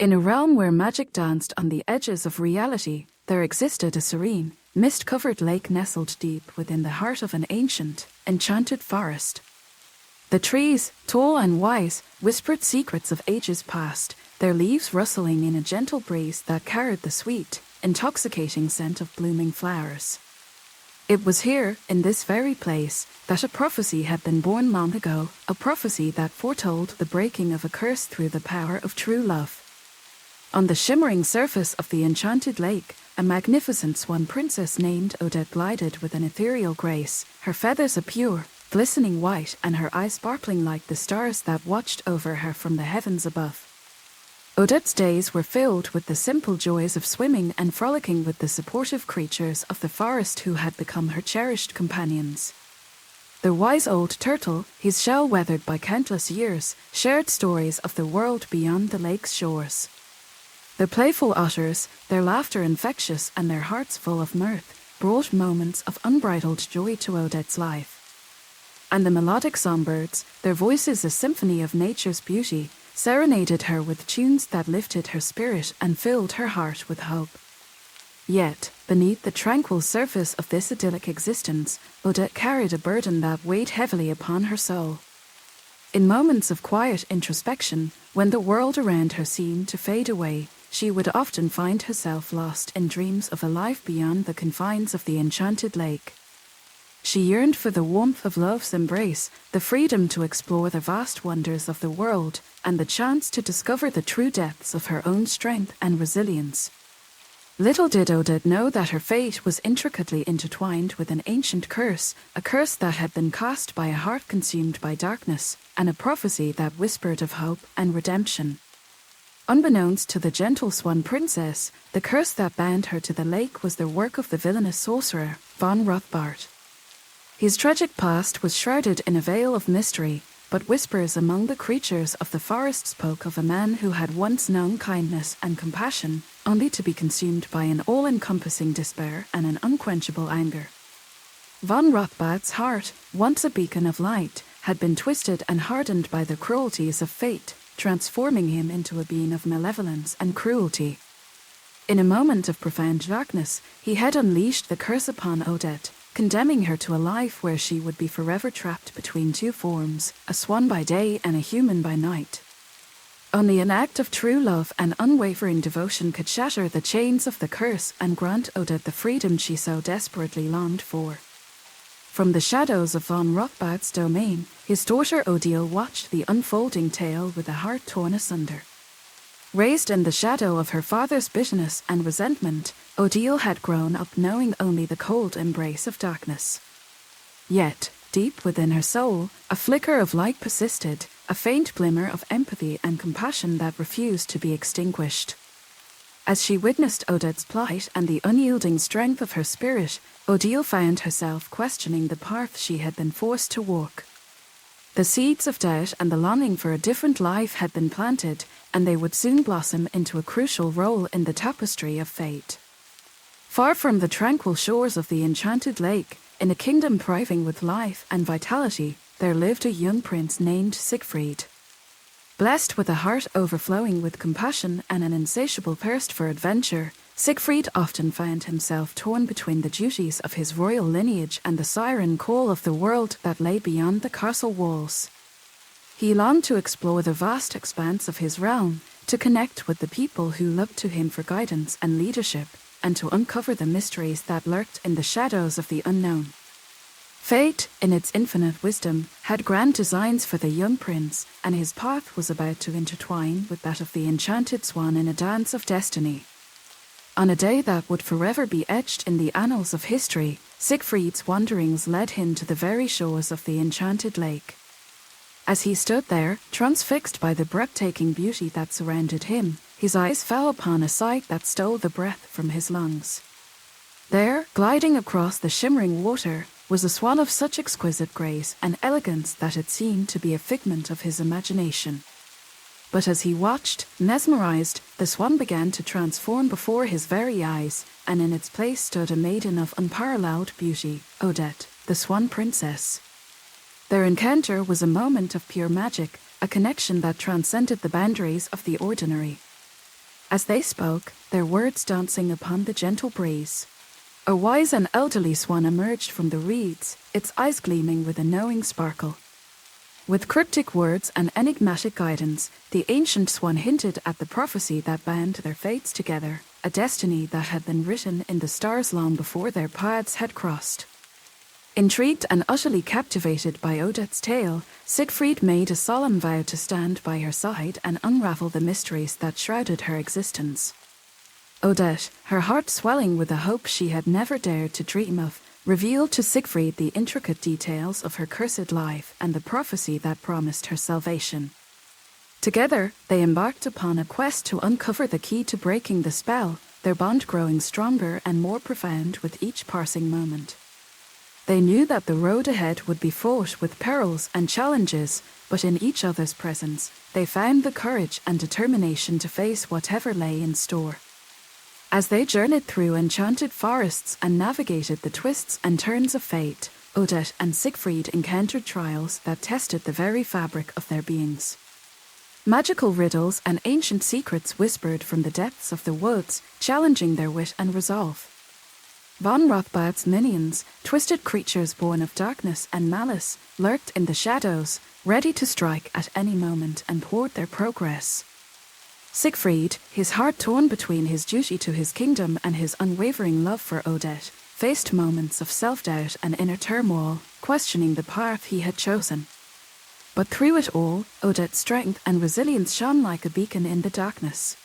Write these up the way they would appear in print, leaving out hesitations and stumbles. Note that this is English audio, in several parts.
In a realm where magic danced on the edges of reality, there existed a serene, mist-covered lake nestled deep within the heart of an ancient, enchanted forest. The trees, tall and wise, whispered secrets of ages past, their leaves rustling in a gentle breeze that carried the sweet, intoxicating scent of blooming flowers. It was here, in this very place, that a prophecy had been born long ago, a prophecy that foretold the breaking of a curse through the power of true love. On the shimmering surface of the enchanted lake, a magnificent swan princess named Odette glided with an ethereal grace, her feathers a pure, glistening white and her eyes sparkling like the stars that watched over her from the heavens above. Odette's days were filled with the simple joys of swimming and frolicking with the supportive creatures of the forest who had become her cherished companions. The wise old turtle, his shell weathered by countless years, shared stories of the world beyond the lake's shores. The playful otters, their laughter infectious and their hearts full of mirth, brought moments of unbridled joy to Odette's life. And the melodic songbirds, their voices a symphony of nature's beauty, serenaded her with tunes that lifted her spirit and filled her heart with hope. Yet, beneath the tranquil surface of this idyllic existence, Odette carried a burden that weighed heavily upon her soul. In moments of quiet introspection, when the world around her seemed to fade away, she would often find herself lost in dreams of a life beyond the confines of the enchanted lake. She yearned for the warmth of love's embrace, the freedom to explore the vast wonders of the world, and the chance to discover the true depths of her own strength and resilience. Little did Odette know that her fate was intricately intertwined with an ancient curse, a curse that had been cast by a heart consumed by darkness, and a prophecy that whispered of hope and redemption. Unbeknownst to the gentle swan princess, the curse that bound her to the lake was the work of the villainous sorcerer, von Rothbart. His tragic past was shrouded in a veil of mystery, but whispers among the creatures of the forest spoke of a man who had once known kindness and compassion, only to be consumed by an all-encompassing despair and an unquenchable anger. Von Rothbart's heart, once a beacon of light, had been twisted and hardened by the cruelties of fate, transforming him into a being of malevolence and cruelty. In a moment of profound darkness, he had unleashed the curse upon Odette, condemning her to a life where she would be forever trapped between two forms, a swan by day and a human by night. Only an act of true love and unwavering devotion could shatter the chains of the curse and grant Odette the freedom she so desperately longed for. From the shadows of von Rothbart's domain, his daughter Odile watched the unfolding tale with a heart torn asunder. Raised in the shadow of her father's bitterness and resentment, Odile had grown up knowing only the cold embrace of darkness. Yet, deep within her soul, a flicker of light persisted, a faint glimmer of empathy and compassion that refused to be extinguished. As she witnessed Odette's plight and the unyielding strength of her spirit, Odile found herself questioning the path she had been forced to walk. The seeds of doubt and the longing for a different life had been planted, and they would soon blossom into a crucial role in the tapestry of fate. Far from the tranquil shores of the enchanted lake, in a kingdom thriving with life and vitality, there lived a young prince named Siegfried. Blessed with a heart overflowing with compassion and an insatiable thirst for adventure, Siegfried often found himself torn between the duties of his royal lineage and the siren call of the world that lay beyond the castle walls. He longed to explore the vast expanse of his realm, to connect with the people who looked to him for guidance and leadership, and to uncover the mysteries that lurked in the shadows of the unknown. Fate, in its infinite wisdom, had grand designs for the young prince, and his path was about to intertwine with that of the enchanted swan in a dance of destiny. On a day that would forever be etched in the annals of history, Siegfried's wanderings led him to the very shores of the enchanted lake. As he stood there, transfixed by the breathtaking beauty that surrounded him, his eyes fell upon a sight that stole the breath from his lungs. There, gliding across the shimmering water, was a swan of such exquisite grace and elegance that it seemed to be a figment of his imagination. But as he watched, mesmerized, the swan began to transform before his very eyes, and in its place stood a maiden of unparalleled beauty, Odette, the swan princess. Their encounter was a moment of pure magic, a connection that transcended the boundaries of the ordinary. As they spoke, their words dancing upon the gentle breeze. A wise and elderly swan emerged from the reeds, its eyes gleaming with a knowing sparkle. With cryptic words and enigmatic guidance, the ancient swan hinted at the prophecy that bound their fates together, a destiny that had been written in the stars long before their paths had crossed. Intrigued and utterly captivated by Odette's tale, Siegfried made a solemn vow to stand by her side and unravel the mysteries that shrouded her existence. Odette, her heart swelling with a hope she had never dared to dream of, revealed to Siegfried the intricate details of her cursed life and the prophecy that promised her salvation. Together, they embarked upon a quest to uncover the key to breaking the spell, their bond growing stronger and more profound with each passing moment. They knew that the road ahead would be fraught with perils and challenges, but in each other's presence, they found the courage and determination to face whatever lay in store. As they journeyed through enchanted forests and navigated the twists and turns of fate, Odette and Siegfried encountered trials that tested the very fabric of their beings. Magical riddles and ancient secrets whispered from the depths of the woods, challenging their wit and resolve. Von Rothbard's minions, twisted creatures born of darkness and malice, lurked in the shadows, ready to strike at any moment and thwart their progress. Siegfried, his heart torn between his duty to his kingdom and his unwavering love for Odette, faced moments of self-doubt and inner turmoil, questioning the path he had chosen. But through it all, Odette's strength and resilience shone like a beacon in the darkness.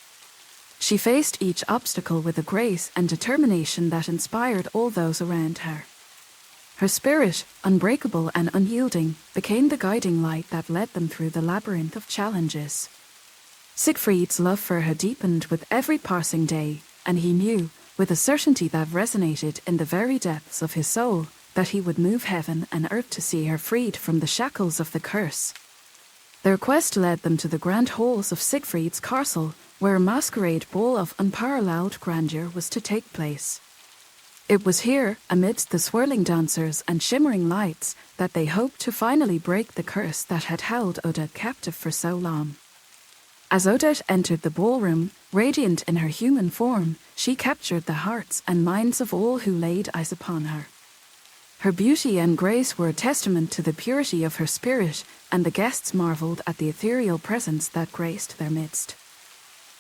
She faced each obstacle with a grace and determination that inspired all those around her. Her spirit, unbreakable and unyielding, became the guiding light that led them through the labyrinth of challenges. Siegfried's love for her deepened with every passing day, and he knew, with a certainty that resonated in the very depths of his soul, that he would move heaven and earth to see her freed from the shackles of the curse. Their quest led them to the grand halls of Siegfried's castle, where a masquerade ball of unparalleled grandeur was to take place. It was here, amidst the swirling dancers and shimmering lights, that they hoped to finally break the curse that had held Odette captive for so long. As Odette entered the ballroom, radiant in her human form, she captured the hearts and minds of all who laid eyes upon her. Her beauty and grace were a testament to the purity of her spirit, and the guests marveled at the ethereal presence that graced their midst.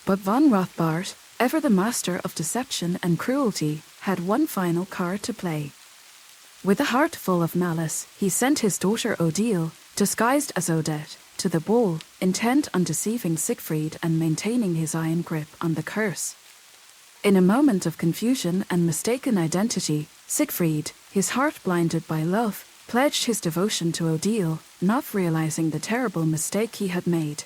But von Rothbard, ever the master of deception and cruelty, had one final card to play. With a heart full of malice, he sent his daughter Odile, disguised as Odette, to the ball, intent on deceiving Siegfried and maintaining his iron grip on the curse. In a moment of confusion and mistaken identity, Siegfried, his heart blinded by love, pledged his devotion to Odile, not realizing the terrible mistake he had made.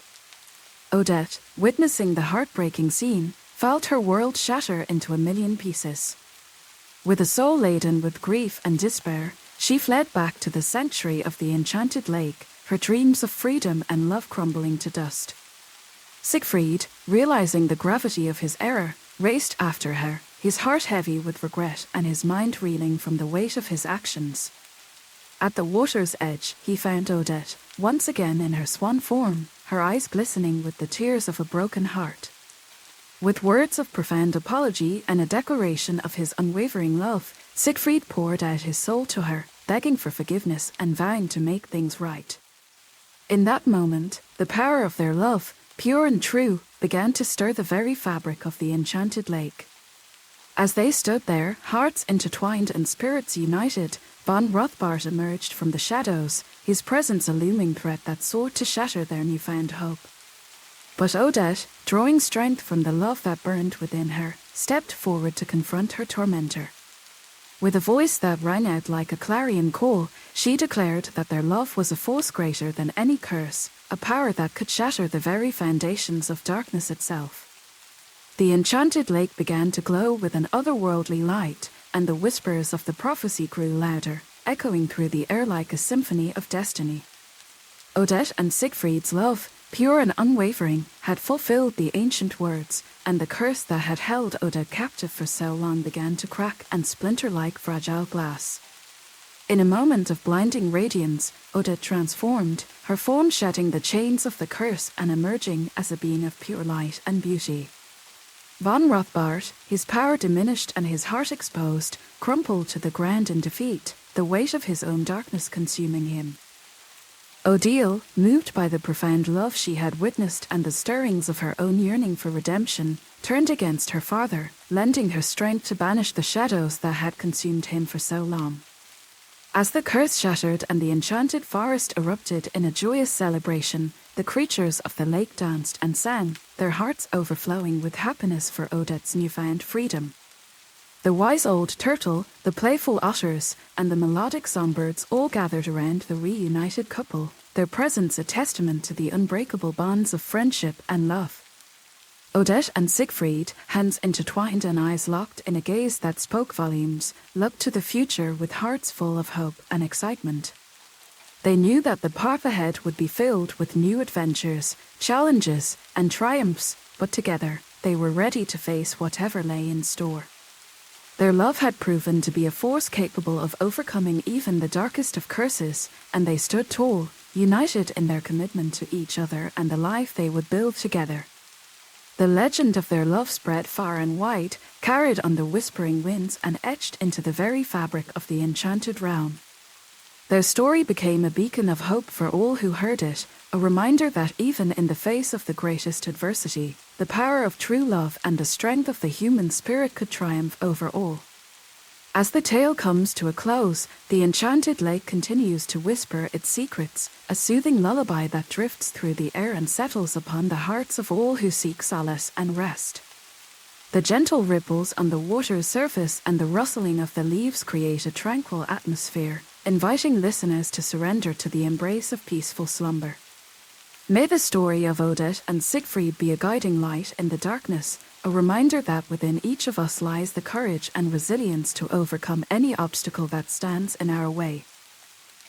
Odette, witnessing the heartbreaking scene, felt her world shatter into a million pieces. With a soul laden with grief and despair, she fled back to the sanctuary of the enchanted lake, her dreams of freedom and love crumbling to dust. Siegfried, realizing the gravity of his error, raced after her, his heart heavy with regret and his mind reeling from the weight of his actions. At the water's edge, he found Odette, once again in her swan form, her eyes glistening with the tears of a broken heart. With words of profound apology and a declaration of his unwavering love, Siegfried poured out his soul to her, begging for forgiveness and vowing to make things right. In that moment, the power of their love, pure and true, began to stir the very fabric of the enchanted lake. As they stood there, hearts intertwined and spirits united, von Rothbard emerged from the shadows, his presence a looming threat that sought to shatter their newfound hope. But Odette, drawing strength from the love that burned within her, stepped forward to confront her tormentor. With a voice that rang out like a clarion call, she declared that their love was a force greater than any curse, a power that could shatter the very foundations of darkness itself. The enchanted lake began to glow with an otherworldly light, and the whispers of the prophecy grew louder, echoing through the air like a symphony of destiny. Odette and Siegfried's love, pure and unwavering, had fulfilled the ancient words, and the curse that had held Odette captive for so long began to crack and splinter like fragile glass. In a moment of blinding radiance, Odette transformed, her form shedding the chains of the curse and emerging as a being of pure light and beauty. Von Rothbard, his power diminished and his heart exposed, crumpled to the ground in defeat, the weight of his own darkness consuming him. Odile, moved by the profound love she had witnessed and the stirrings of her own yearning for redemption, turned against her father, lending her strength to banish the shadows that had consumed him for so long. As the curse shattered and the enchanted forest erupted in a joyous celebration, the creatures of the lake danced and sang, their hearts overflowing with happiness for Odette's newfound freedom. The wise old turtle, the playful otters, and the melodic songbirds all gathered around the reunited couple, their presence a testament to the unbreakable bonds of friendship and love. Odette and Siegfried, hands intertwined and eyes locked in a gaze that spoke volumes, looked to the future with hearts full of hope and excitement. They knew that the path ahead would be filled with new adventures, challenges, and triumphs, but together, they were ready to face whatever lay in store. Their love had proven to be a force capable of overcoming even the darkest of curses, and they stood tall, united in their commitment to each other and the life they would build together. The legend of their love spread far and wide, carried on the whispering winds and etched into the very fabric of the enchanted realm. Their story became a beacon of hope for all who heard it, a reminder that even in the face of the greatest adversity, the power of true love and the strength of the human spirit could triumph over all. As the tale comes to a close, the enchanted lake continues to whisper its secrets, a soothing lullaby that drifts through the air and settles upon the hearts of all who seek solace and rest. The gentle ripples on the water's surface and the rustling of the leaves create a tranquil atmosphere, inviting listeners to surrender to the embrace of peaceful slumber. May the story of Odette and Siegfried be a guiding light in the darkness, a reminder that within each of us lies the courage and resilience to overcome any obstacle that stands in our way.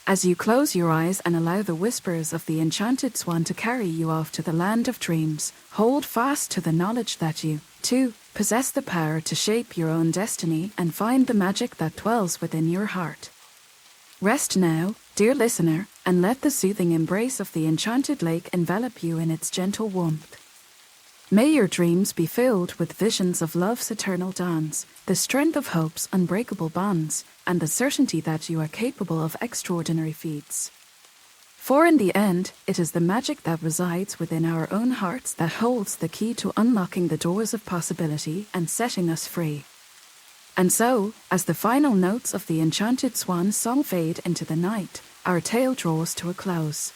As you close your eyes and allow the whispers of the enchanted swan to carry you off to the land of dreams, hold fast to the knowledge that you, too, possess the power to shape your own destiny and find the magic that dwells within your heart. Rest now, dear listener, and let the soothing embrace of the enchanted lake envelop you in its gentle warmth. May your dreams be filled with visions of love's eternal dance, the strength of hope's unbreakable bonds, and the certainty that you are capable of extraordinary feats. For in the end, it is the magic that resides within our own hearts that holds the key to unlocking the doors of possibility and setting us free. And so, as the final notes of the enchanted swan song fade into the night, our tale draws to a close.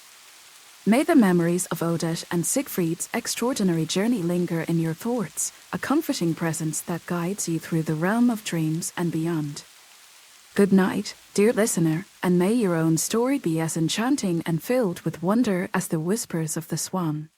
May the memories of Odette and Siegfried's extraordinary journey linger in your thoughts, a comforting presence that guides you through the realm of dreams and beyond. Good night, dear listener, and may your own story be as enchanting and filled with wonder as the whispers of the swan.